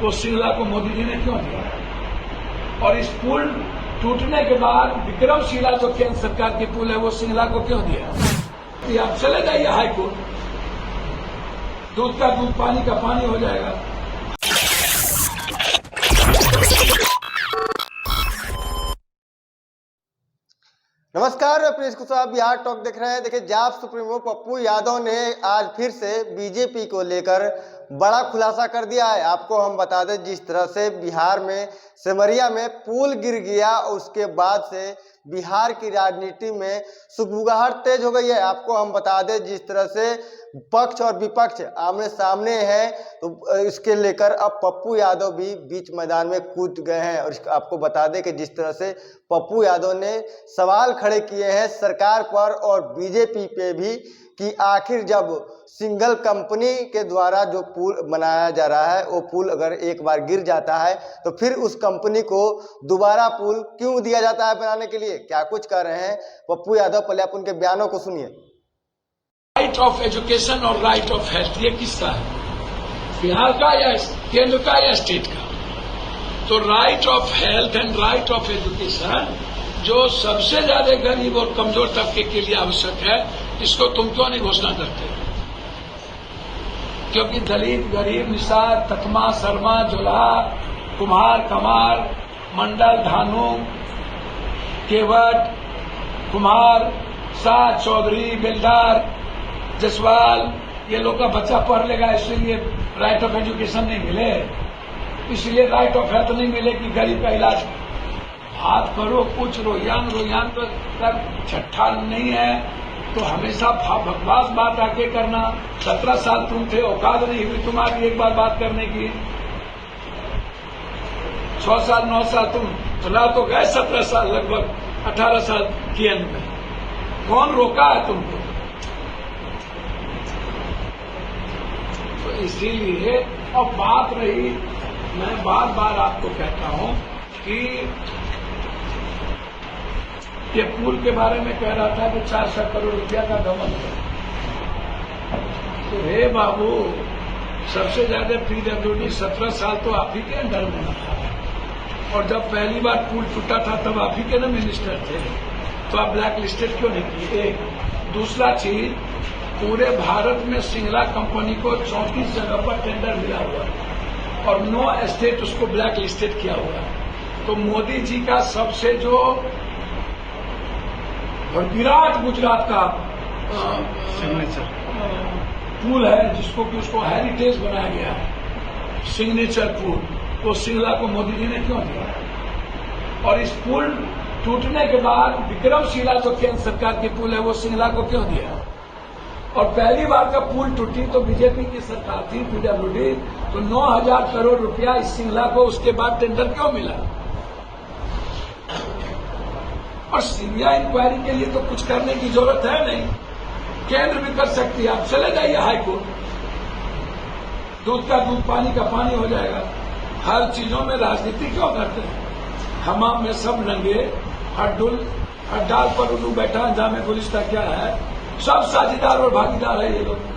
वो सिंगला को मोदी जी ने क्यों दिया? और इस पुल टूटने के बाद विक्रमशिला जो केंद्र सरकार की पुल है वो सिंगला को क्यों दिया? आप चले जाइए हाईकोर्ट, दूध का दूध पानी का पानी हो जाएगा। नमस्कार, प्रिंस कुशवाहा बिहार टॉक देख रहे हैं। देखिए, जाप सुप्रीमो पप्पू यादव ने आज फिर से बीजेपी को लेकर बड़ा खुलासा कर दिया है। आपको हम बता दें, जिस तरह से बिहार में सिमरिया में पुल गिर गया, उसके बाद से बिहार की राजनीति में सुगबुगाहट तेज हो गई है। आपको हम बता दें, जिस तरह से पक्ष और विपक्ष आमने सामने हैं, तो इसके लेकर अब पप्पू यादव भी बीच मैदान में कूद गए हैं। और आपको बता दें कि जिस तरह से पप्पू यादव ने सवाल खड़े किए हैं सरकार पर और बीजेपी पे भी, कि आखिर जब सिंगल कंपनी के द्वारा जो पुल बनाया जा रहा है, वो पुल अगर एक बार गिर जाता है तो फिर उस कंपनी को दोबारा पुल क्यों दिया जाता है बनाने के लिए। क्या कुछ कह रहे हैं पप्पू यादव, पहले आप उनके बयानों को सुनिए। राइट ऑफ एजुकेशन और राइट ऑफ हेल्थ, ये किसका है? बिहार का या केंद्र का या स्टेट का? तो right of health and right of education जो सबसे ज्यादा गरीब और कमजोर तबके के लिए आवश्यक है, इसको तुम क्यों नहीं घोषणा करते? क्योंकि दलित, गरीब, निषाद, तकमा, शर्मा, जोला, कुम्हार, कमार, मंडल, धानु, केवट, कुम्हार, शाह, चौधरी, बेलदार, जसवाल, ये लोग का बच्चा पढ़ लेगा, इसलिए राइट ऑफ एजुकेशन नहीं मिले, इसलिए राइट ऑफ हेल्थ नहीं मिले कि गरीब का इलाज बात करो। कुछ रोयान तो छठा नहीं है, तो हमेशा बकवास बात आके करना। 17 साल तुम थे, औकात नहीं हुई तुम्हारी एक बार बात करने की। 6 साल 9 साल तुम चला तो गए, 17 साल लगभग 18 साल की अंत में कौन रोका है तुमको? तो इसीलिए अब बात रही, मैं बार बार आपको कहता हूं कि ये पुल के बारे में कह रहा था कि 400 करोड़ रुपया का गबन है। तो हे बाबू, सबसे ज्यादा पीडब्ल्यूडी 17 साल तो आप ही के अंडर में था, और जब पहली बार पुल टूटा था तब आप ही के ना मिनिस्टर थे, तो आप ब्लैक लिस्टेड क्यों नहीं किए? दूसरा चीज, पूरे भारत में सिंगला कंपनी को 34 जगह पर टेंडर मिला हुआ है और 9 स्टेट उसको ब्लैक लिस्टेड किया हुआ है। तो मोदी जी का सबसे जो और विराट गुजरात का सिग्नेचर पुल है, जिसको कि उसको हेरिटेज बनाया गया है, सिग्नेचर पुल, वो सिंगला को मोदी जी ने क्यों दिया? और इस पुल टूटने के बाद विक्रमशिला जो केंद्र सरकार की पुल है वो सिंगला को क्यों दिया? और पहली बार का पुल टूटी तो बीजेपी की सरकार थी, पीडब्ल्यूडी, तो 9,000 करोड़ रुपया इस सिंगला को उसके बाद टेंडर क्यों मिला? और सीबीआई इंक्वायरी के लिए तो कुछ करने की जरूरत है नहीं, केंद्र भी कर सकती है। आप चले जाइए हाईकोर्ट, दूध का दूध पानी का पानी हो जाएगा। हर चीजों में राजनीति क्यों करते हैं? हमाम में सब नंगे, हड्डाल पर उल्लू बैठा, अंजाम गुलिस्ता क्या है? सब साझेदार और भागीदार है ये लोग।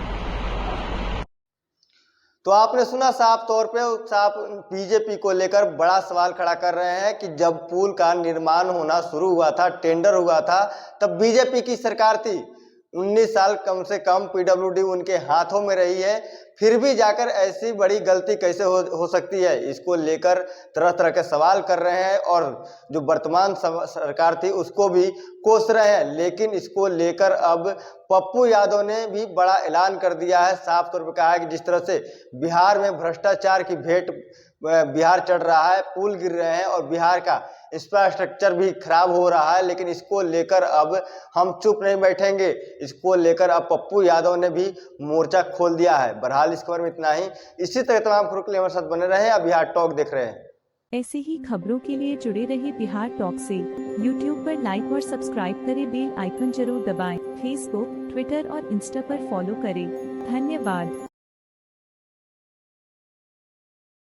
तो आपने सुना, साफ तौर पे साफ बीजेपी को लेकर बड़ा सवाल खड़ा कर रहे हैं कि जब पुल का निर्माण होना शुरू हुआ था, टेंडर हुआ था, तब बीजेपी की सरकार थी। 19 साल कम से कम पीडब्ल्यूडी उनके हाथों में रही है, फिर भी जाकर ऐसी बड़ी गलती कैसे हो सकती है, इसको लेकर तरह तरह के सवाल कर रहे हैं। और जो वर्तमान सरकार थी उसको भी कोस रहे हैं। लेकिन इसको लेकर अब पप्पू यादव ने भी बड़ा ऐलान कर दिया है, साफ तौर पर कहा है कि जिस तरह से बिहार में भ्रष्टाचार की भेंट बिहार चढ़ रहा है, पुल गिर रहे हैं और बिहार का इंफ्रास्ट्रक्चर भी खराब हो रहा है, लेकिन इसको लेकर अब हम चुप नहीं बैठेंगे। इसको लेकर अब पप्पू यादव ने भी मोर्चा खोल दिया है। बहरहाल इस खबर में इतना ही। इसी तरह तमाम खबरों के लिए हमारे साथ बने रहे। अब बिहार टॉक देख रहे हैं। ऐसे ही खबरों के लिए जुड़े रहे बिहार टॉक से। यूट्यूब पर लाइक और सब्सक्राइब करें, बेल आइकन जरूर दबाएं। फेसबुक, ट्विटर और इंस्टा पर फॉलो करें। धन्यवाद।